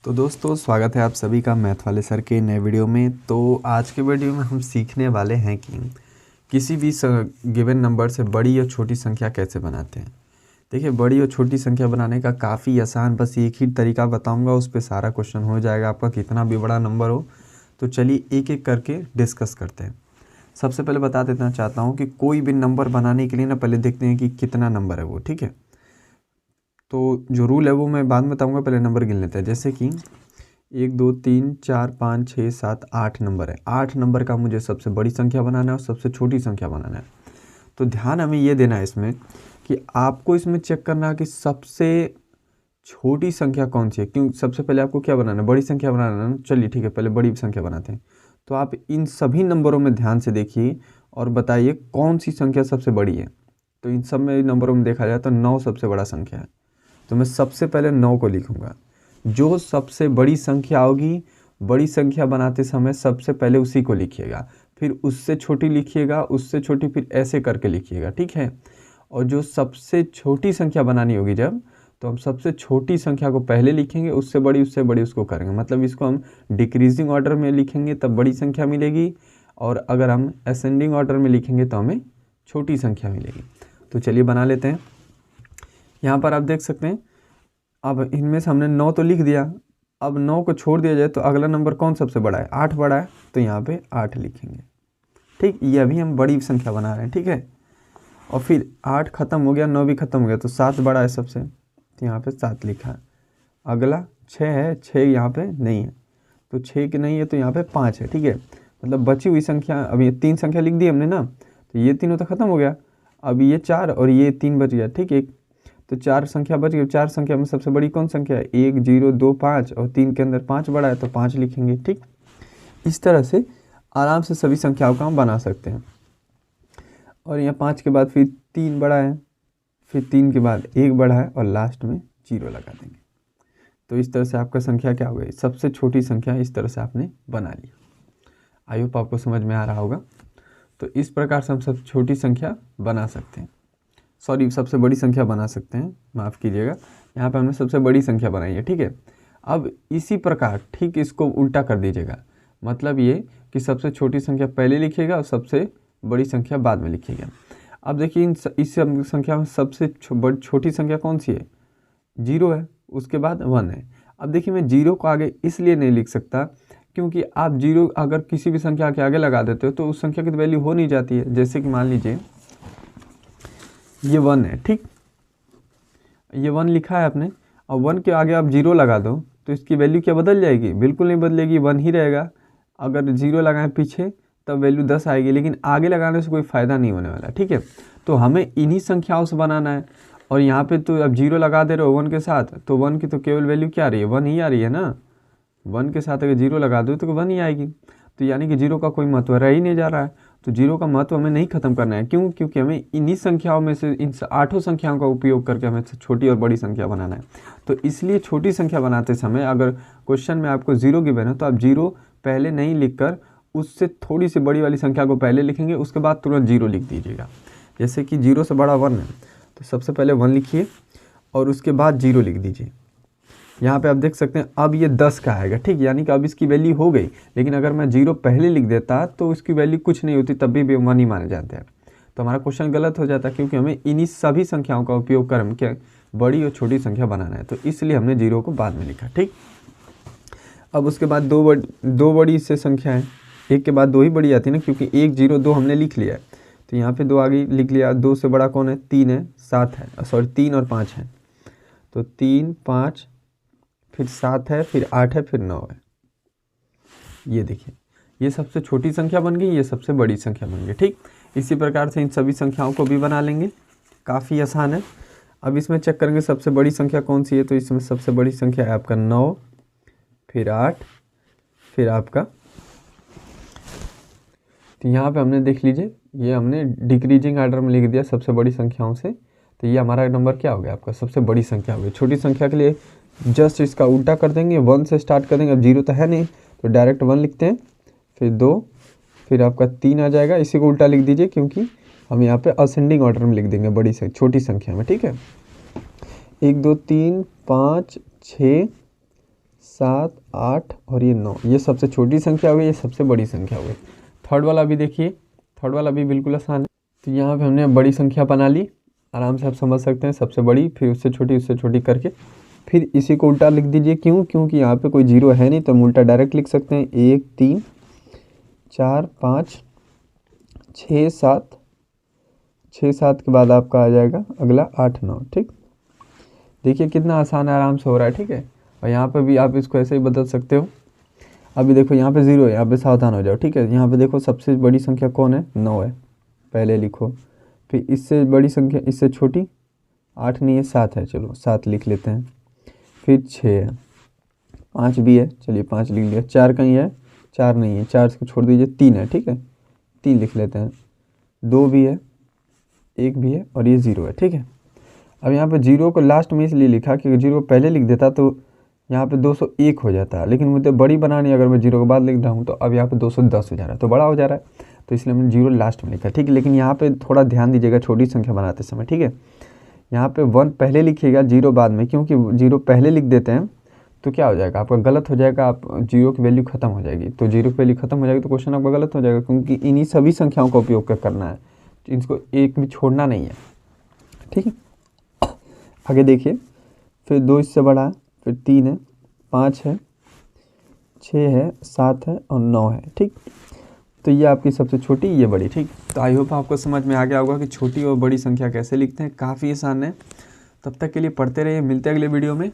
तो दोस्तों स्वागत है आप सभी का मैथ वाले सर के नए वीडियो में। तो आज के वीडियो में हम सीखने वाले हैं कि किसी भी गिवन नंबर से बड़ी या छोटी संख्या कैसे बनाते हैं। देखिए, बड़ी और छोटी संख्या बनाने का काफ़ी आसान, बस एक ही तरीका बताऊंगा, उस पर सारा क्वेश्चन हो जाएगा आपका, कितना भी बड़ा नंबर हो। तो चलिए एक एक करके डिस्कस करते हैं। सबसे पहले बता देना चाहता हूँ कि कोई भी नंबर बनाने के लिए ना पहले देखते हैं कि कितना नंबर है वो, ठीक है। तो जो रूल है वो मैं बाद में बताऊंगा, पहले नंबर गिन लेते हैं। जैसे कि 1 2 3 4 5 6 7 8 नंबर है। 8 नंबर का मुझे सबसे बड़ी संख्या बनाना है और सबसे छोटी संख्या बनाना है। तो ध्यान हमें ये देना है इसमें कि आपको इसमें चेक करना है कि सबसे छोटी संख्या कौन सी है। क्यों? सबसे पहले आपको क्या बनाना है? बड़ी संख्या बनाना है ना। चलिए ठीक है, पहले बड़ी संख्या बनाते हैं। तो आप इन सभी नंबरों में ध्यान से देखिए और बताइए कौन सी संख्या सबसे बड़ी है। तो इन सब में नंबरों में देखा जाए तो 9 सबसे बड़ा संख्या है। तो मैं सबसे पहले 9 को लिखूंगा। जो सबसे बड़ी संख्या होगी, बड़ी संख्या बनाते समय सबसे पहले उसी को लिखिएगा, फिर उससे छोटी लिखिएगा, उससे छोटी, फिर ऐसे करके लिखिएगा, ठीक है। और जो सबसे छोटी संख्या बनानी होगी जब, तो हम सबसे छोटी संख्या को पहले लिखेंगे, उससे बड़ी उसको करेंगे। मतलब इसको हम डिक्रीजिंग ऑर्डर में लिखेंगे तब बड़ी संख्या मिलेगी, और अगर हम असेंडिंग ऑर्डर में लिखेंगे तो हमें छोटी संख्या मिलेगी। तो चलिए बना लेते हैं। यहाँ पर आप देख सकते हैं, अब इनमें से हमने 9 तो लिख दिया। अब 9 को छोड़ दिया जाए तो अगला नंबर कौन सबसे बड़ा है? 8 बड़ा है, तो यहाँ पे 8 लिखेंगे, ठीक। ये अभी हम बड़ी संख्या बना रहे हैं, ठीक है। और फिर 8 खत्म हो गया, 9 भी खत्म हो गया, तो 7 बड़ा है सबसे, तो यहाँ पे 7 लिखा है। अगला 6 है, 6 यहाँ पे नहीं है, तो 6 की नहीं है, तो यहाँ पे 5 है, ठीक है। मतलब बची हुई संख्या, अब ये 3 संख्या लिख दी हमने ना, तो ये तीनों तो खत्म हो गया। अब ये 4 और ये 3 बच गया, ठीक है। तो 4 संख्या बच गई। 4 संख्या में सबसे बड़ी कौन संख्या है? 1 0 2 5, और 3 के अंदर 5 बड़ा है, तो 5 लिखेंगे, ठीक। इस तरह से आराम से सभी संख्याओं का हम बना सकते हैं। और यहाँ 5 के बाद फिर 3 बड़ा है, फिर 3 के बाद 1 बड़ा है, और लास्ट में 0 लगा देंगे। तो इस तरह से आपका संख्या क्या हो गई? सबसे छोटी संख्या इस तरह से आपने बना लिया। आई होप आपको समझ में आ रहा होगा। तो इस प्रकार से हम सबसे छोटी संख्या बना सकते हैं, सॉरी सबसे बड़ी संख्या बना सकते हैं, माफ़ कीजिएगा। यहाँ पे हमने सबसे बड़ी संख्या बनाई है, ठीक है। अब इसी प्रकार ठीक इसको उल्टा कर दीजिएगा। मतलब ये कि सबसे छोटी संख्या पहले लिखिएगा और सबसे बड़ी संख्या बाद में लिखिएगा। अब देखिए इस संख्या में सबसे छोटी संख्या कौन सी है? 0 है, उसके बाद 1 है। अब देखिए मैं 0 को आगे इसलिए नहीं लिख सकता क्योंकि आप 0 अगर किसी भी संख्या के आगे लगा देते हो तो उस संख्या की वैल्यू हो नहीं जाती है। जैसे कि मान लीजिए ये 1 है, ठीक। ये 1 लिखा है आपने, और 1 के आगे आप 0 लगा दो तो इसकी वैल्यू क्या बदल जाएगी? बिल्कुल नहीं बदलेगी, 1 ही रहेगा। अगर 0 लगाएं पीछे तब वैल्यू 10 आएगी, लेकिन आगे लगाने से कोई फ़ायदा नहीं होने वाला, ठीक है। तो हमें इन्हीं संख्याओं से बनाना है। और यहाँ पे तो अब 0 लगा दे रहे हो 1 के साथ, तो 1 की तो केवल वैल्यू क्या आ रही है? 1 ही आ रही है ना। 1 के साथ अगर 0 लगा दो तो 1 ही आएगी। तो यानी कि 0 का कोई महत्व रह ही नहीं जा रहा है। तो 0 का महत्व हमें नहीं खत्म करना है। क्यों? क्योंकि हमें इन्हीं संख्याओं में से, इन 8 संख्याओं का उपयोग करके हमें छोटी और बड़ी संख्या बनाना है। तो इसलिए छोटी संख्या बनाते समय अगर क्वेश्चन में आपको 0 गिवन है तो आप 0 पहले नहीं लिखकर उससे थोड़ी सी बड़ी वाली संख्या को पहले लिखेंगे, उसके बाद तुरंत 0 लिख दीजिएगा। जैसे कि 0 से बड़ा 1 है, तो सबसे पहले 1 लिखिए और उसके बाद 0 लिख दीजिए। यहाँ पे आप देख सकते हैं अब ये 10 का आएगा, ठीक। यानी कि अब इसकी वैल्यू हो गई। लेकिन अगर मैं 0 पहले लिख देता तो इसकी वैल्यू कुछ नहीं होती, तब भी 1 ही माने जाते हैं। तो हमारा क्वेश्चन गलत हो जाता, क्योंकि हमें इन्हीं सभी संख्याओं का उपयोग कर हम क्या बड़ी और छोटी संख्या बनाना है। तो इसलिए हमने 0 को बाद में लिखा, ठीक। अब उसके बाद दो बड़ी से संख्या है, एक के बाद 2 ही बड़ी आती है ना, क्योंकि 1 0 2 हमने लिख लिया है, तो यहाँ पे 2 आगे लिख लिया। 2 से बड़ा कौन है? 3 है, 7 है, सॉरी 3 और 5 है। तो 3 5 फिर 7 है, फिर 8 है, फिर 9 है। ये देखिए, ये सबसे छोटी संख्या बन गई, ये सबसे बड़ी संख्या बन गई, ठीक। इसी प्रकार से इन सभी संख्याओं को भी बना लेंगे, काफ़ी आसान है। अब इसमें चेक करेंगे सबसे बड़ी संख्या कौन सी है। तो इसमें सबसे बड़ी संख्या है आपका 9, फिर 8, फिर आपका, तो यहाँ पे हमने देख लीजिए, ये हमने डिक्रीजिंग ऑर्डर में लिख दिया सबसे बड़ी संख्याओं से। तो ये हमारा नंबर क्या हो गया? आपका सबसे बड़ी संख्या हो गई। छोटी संख्या के लिए जस्ट इसका उल्टा कर देंगे, 1 से स्टार्ट कर देंगे। अब 0 तो है नहीं, तो डायरेक्ट 1 लिखते हैं, फिर 2, फिर आपका 3 आ जाएगा। इसी को उल्टा लिख दीजिए, क्योंकि हम यहाँ पे असेंडिंग ऑर्डर में लिख देंगे बड़ी से छोटी संख्या में, ठीक है। 1 2 3 5 6 7, 8 और ये 9, ये सबसे छोटी संख्या हो गई, ये सबसे बड़ी संख्या हो गई। थर्ड वाला भी देखिए, थर्ड वाला भी बिल्कुल आसान है। तो यहाँ पे हमने बड़ी संख्या बना ली, आराम से आप समझ सकते हैं, सबसे बड़ी फिर उससे छोटी करके फिर इसी को उल्टा लिख दीजिए। क्यों? क्योंकि यहाँ पे कोई जीरो है नहीं, तो हम उल्टा डायरेक्ट लिख सकते हैं। 1, 3, 4, 5, 6, 7, 6, 7 के बाद आपका आ जाएगा अगला 8, 9। ठीक, देखिए कितना आसान है, आराम से हो रहा है। ठीक है, और यहाँ पे भी आप इसको ऐसे ही बदल सकते हो। अभी देखो यहाँ पे 0 है, यहाँ पे सावधान हो जाओ। ठीक है, यहाँ पे देखो सबसे बड़ी संख्या कौन है? 9 है, पहले लिखो। फिर इससे बड़ी संख्या, इससे छोटी 8 नहीं है, 7 है, चलो 7 लिख लेते हैं। फिर 6 है, 5 भी है, चलिए 5 लिख लिया। 4 कहीं है? 4 नहीं है, 4 को छोड़ दीजिए। 3 है, ठीक है, 3 लिख लेते हैं। 2 भी है, 1 भी है और ये 0 है। ठीक है, अब यहाँ पे 0 को लास्ट में इसलिए लिखा कि 0 पहले लिख देता तो यहाँ पे 201 हो जाता, लेकिन मुझे बड़ी बनानी, अगर मैं 0 के बाद लिख रहा हूँ तो अब यहाँ पे 210 हो जा रहा है, तो बड़ा हो जा रहा है, तो इसलिए मैंने 0 लास्ट में लिखा। ठीक है, लेकिन यहाँ पे थोड़ा ध्यान दीजिएगा छोटी संख्या बनाते समय। ठीक है, यहाँ पे 1 पहले लिखिएगा, 0 बाद में, क्योंकि 0 पहले लिख देते हैं तो क्या हो जाएगा, आपका गलत हो जाएगा, आप 0 की वैल्यू खत्म हो जाएगी। तो 0 की वैल्यू खत्म हो जाएगी तो क्वेश्चन आपका गलत हो जाएगा, क्योंकि इन्हीं सभी संख्याओं का उपयोग करना है, इनको एक भी छोड़ना नहीं है। ठीक है, आगे देखिए, फिर 2 इससे बड़ा है, फिर 3 है, 5 है, 6 है, 7 है और 9 है। ठीक, तो ये आपकी सबसे छोटी, ये बड़ी। ठीक, तो आई होप आपको समझ में आ गया होगा कि छोटी और बड़ी संख्या कैसे लिखते हैं, काफ़ी आसान है। तब तक के लिए पढ़ते रहिए, मिलते हैं अगले वीडियो में।